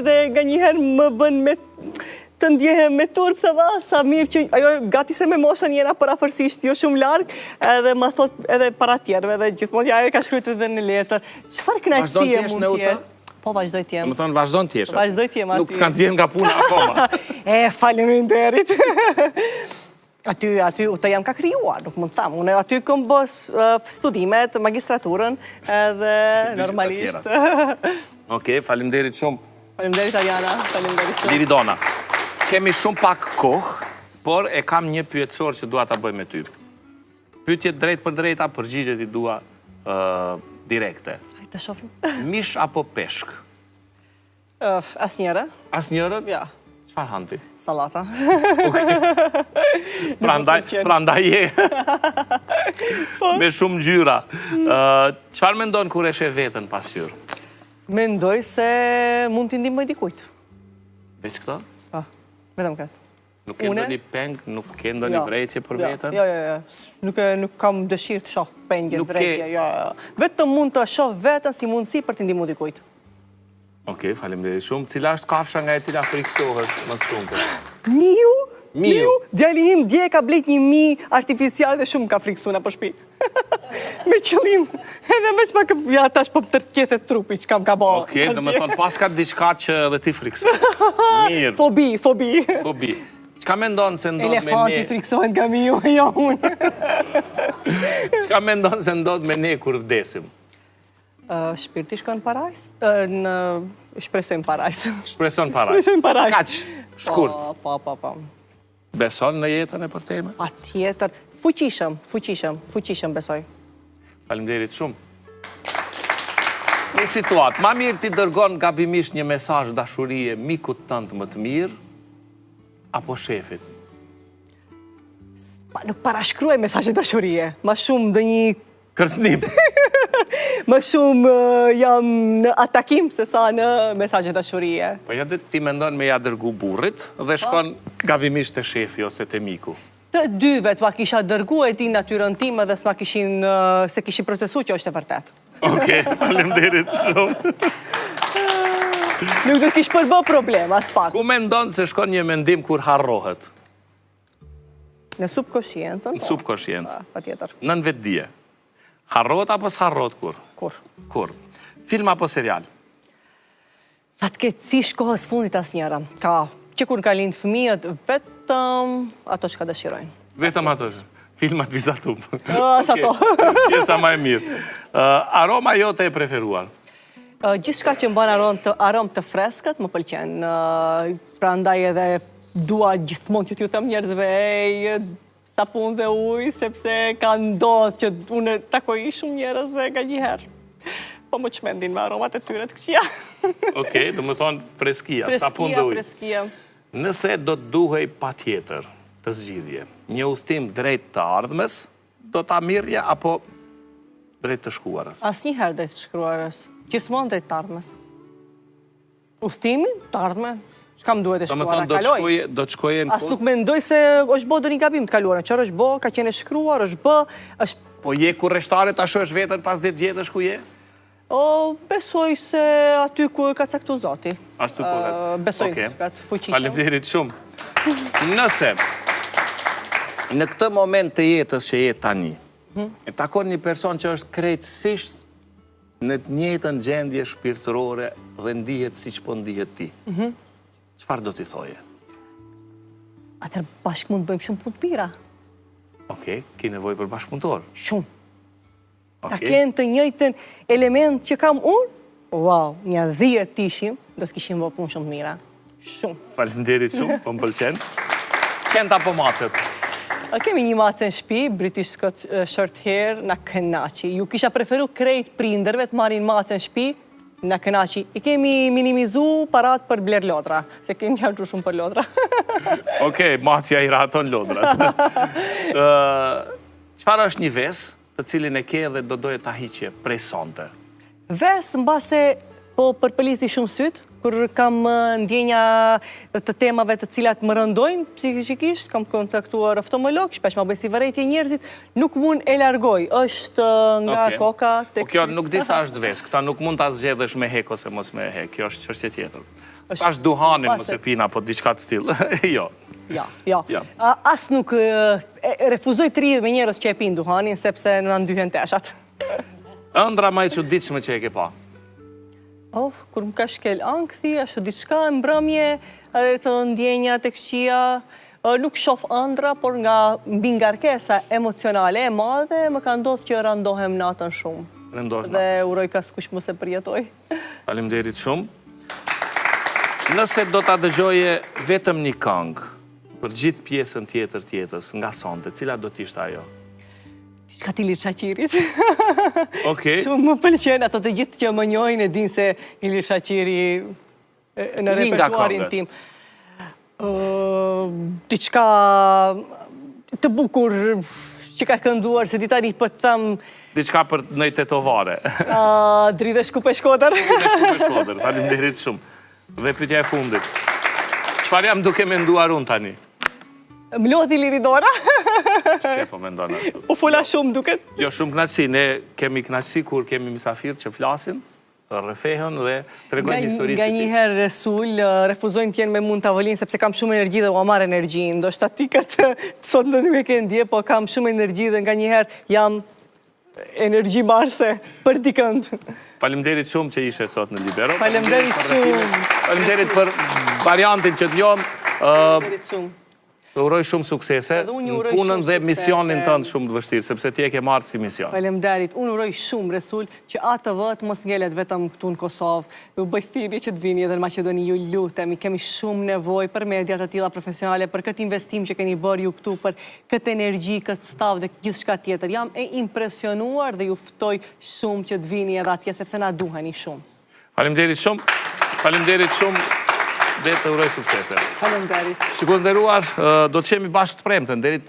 dhe nga njëherë më bën me të ndjehem me turp, thëva, sa mirë që ajo gati se me moshën jena parafërsisht jo shumë largë, edhe më thot edhe para tjerëve, edhe gjithmonë ajo ka shkruajtur edhe në letër. Çfarë kënaqësie mund të jetë? Po, vazhdoj të jem. Më thonë, vazhdon të jesh. Vazhdoj të jem aty. Nuk të kanë zgjedhur nga puna akoma. Faleminderit. Aty u të jam ka krijuar, nuk mund të thamë. Unë aty kom bës studimet, magistraturën, edhe normalisht. Okej, faleminderit shumë. Faleminderit Ariana, faleminderit shumë. Liridona, kemi shumë pak kohë, por e kam një pyetësor që dua ta bëj me ty. Pyetje drejt për drejta, përgjigjet i dua direkte. Hajde të shohim. Mish apo peshk? Asnjëra. Asnjëra? Ja. Çfarë han ti? Sallata. Prandaj je. Me shumë ngjyra. Çfarë mendon kur e sheh veten pasqyrë? Mendoj se mund t'i ndihmoj dikujt. Veç këto? Po, vetëm këtë. Nuk ke ndonjë peng, nuk ke ndonjë vrejtje për veten? Jo. Nuk kam dëshirë të shoh pengje, vrejtje, jo. Vetëm mund të shoh veten si mundësi për t'i ndihmuar dikujt. Okej, faleminderit shumë. Cila është kafsha nga e cila friksohet më shumë? Miu. Miu. Djali im dje ka blet një mi artificial dhe shumë ka friksu në përshpi. Me qëllim. Edhe me që ma këpja tash po më tërkjethet trupi që kam ka bo. Okej, dhe me thonë pas ka diçka që dhe ti friksohet. Mirë. Fobi. Çka mendon se ndodh me ne? Elefanti friksohet nga miu, jo unë. Çka mendon se ndodh me ne kur vdesim? Shpirti shkon parajs? Shpresojmë parajs. Shpreson parajs. Kaq, shkurt. Po. Beson në jetën e përtejme? Patjetër. Fuqishëm besoj. Faleminderit shumë. Një situatë, ma mirë ti dërgon gabimisht një mesazh dashurie mikut tënd më të mirë apo shefit? Nuk parashkruaj mesazhe dashurie. Ma shumë dhe një kërsnim. Më shumë jam në atakim se sa në mesazhe dashurie. Po ja ti mendon me ja dërgu burrit dhe shkon gabimisht te shefi ose te miku. Të dyve t'ma kisha dërgu e ti natyrën time dhe se kishin procesu që është e vërtet. Okej, faleminderit shumë. Nuk do kish përbë problem, as pak. Ku mendon se shkon një mendim kur harrohet? Në subkoshiencën? Në subkoshiencë. Patjetër. Nën vetdije. Harrohet apo s'harrohet kur? Kur. Film apo serial? Fatkeqësisht kohës fundit asnjëra. Që kur ka lind fëmijët, vetëm ato që ka dëshirojnë. Vetëm ato, filmat vizatum. As ato. Pjesa më e mirë. Aroma jote e preferuar? Gjithçka që mban aromë të freskët më pëlqen. Prandaj edhe dua gjithmonë që t'ju them njerëzve sapun dhe ujë, sepse ka ndodhur që unë takoj shumë njerëz dhe nganjëherë po më çmendin me aromat e tyre të këqija. Okej, do të thonë freskia, sapun dhe ujë. Freskia. Nëse do të duhej patjetër të zgjidhje, një udhtim drejt të ardhmes, do ta mirje apo drejt të shkuarës? Asnjëherë drejt të shkuarës, gjithmonë drejt të ardhmes. Udhtimi të ardhme, çka më duhet të shkruara, kaloj. Do të shkojë në As nuk mendoj se është bë ndonjë gabim të kaluarën, çfarë është bë, ka qenë shkruar, është Po je kurreshtare ta shohësh veten pas 10 vjetësh ku je? Besoj se aty ku ka caktuar Zoti. Ashtu po vetë. Besoj se ka të fuqishëm. Faleminderit shumë. Nëse në këtë moment të jetës që je tani, e takon një person që është krejtësisht në të njëjtën gjendje shpirtërore dhe ndihet siç po ndihet ti. Çfarë do t'i thoje? Atëherë bashkë mund të bëjmë shumë punë të mira. Okej, ki nevojë për bashkëpunëtor. Shumë. Ta kenë të njëjtën element që kam unë, wow, një 10 tishim, do të kishim bërë punë shumë të mira. Shumë. Faleminderit shumë, po më pëlqen. Qent apo macet? Kemi një macë në shtëpi, British Scott Short Hair, na kënaqi. Ju kisha preferu krejt prindërve të marrin macë në shtëpi, na kënaqi. I kemi minimizu parat për bler lodra, se kemi harxhu shumë për lodra. Okej, macja i raton lodrat. Çfarë është një vesë të cilin e ke dhe do doje ta hiqje prej sonte? Vesë mbase po përpëliti shumë syt, kur kam ndjenja të temave të cilat më rëndojnë psikikisht, kam kontaktuar oftalmolog, shpesh ma bëj si vërejtje njerëzit, nuk mund e largoj, është nga koka tek. Po kjo nuk di sa është vesë, këta nuk mund ta zgjedhësh me hek ose mos me hek, kjo është çështje tjetër. Tash duhanin mos e pina, po diçka të still. Jo. Ja. Ja. As nuk refuzoj të rridh me njerëz që e pinë duhanin, sepse në ndyhen teshat. Ëndra më e çuditshme që e ke pa. Kur më ka shkel ankthi, ashtu diçka e mbrëmje, edhe të ndjenja të këqija, nuk shoh ëndra, por nga mbi ngarkesa emocionale e madhe, më ka ndodhur që randohem natën shumë. Dhe uroj kaskush mos e përjetoj. Faleminderit shumë. Nëse do ta dëgjoje vetëm një këngë për gjithë pjesën tjetër të jetës nga sonte, cila do të ishte ajo? Diçka të Ilir Shaqirit. Okej. Shumë më pëlqen, ato të gjithë që më njohin e dinë se Ilir Shaqiri në repertuarin tim. Diçka të bukur që ka kënduar, se di tani po të them Diçka për në tetovare. Dridhe Shkupe Shkodër. Dridhe Shkupe Shkodër. Faleminderit shumë. Dhe pyetja e fundit. Çfarë jam duke menduar unë tani? Më lodhi Liridora. Si po mendon ashtu? U fola shumë duket. Jo, shumë kënaqësi. Ne kemi kënaqësi kur kemi mysafirë që flasin, rrefehen dhe tregojnë historisë. Nga një herë Resul refuzojnë të jenë me mund tavolinë sepse kam shumë energji dhe u marr energji. Ndoshta ti këtë sot nuk e ke ndje, po kam shumë energji dhe nga një herë jam energji marse për t'i kënd. Faleminderit shumë që ishe sot në Libero. Faleminderit shumë. Faleminderit për variantin që t'njohëm. Faleminderit shumë. Të uroj shumë suksese në punën dhe misionin tënd shumë të vështirë, sepse ti e ke marrë si mision. Faleminderit. Unë uroj shumë Resul që ATV të mos ngelet vetëm këtu në Kosovë. Ju bëj thirrje që të vini edhe në Maqedoni, ju lutem, kemi shumë nevojë për media të tilla profesionale, për këtë investim që keni bërë ju këtu, për këtë energji, këtë stav dhe gjithçka tjetër. Jam e impresionuar dhe ju ftoj shumë që të vini edhe atje sepse na duheni shumë. Faleminderit shumë. Faleminderit shumë. Dhe të uroj suksese. Faleminderit. Shikues nderuar, do të qemi bashkë të premten deri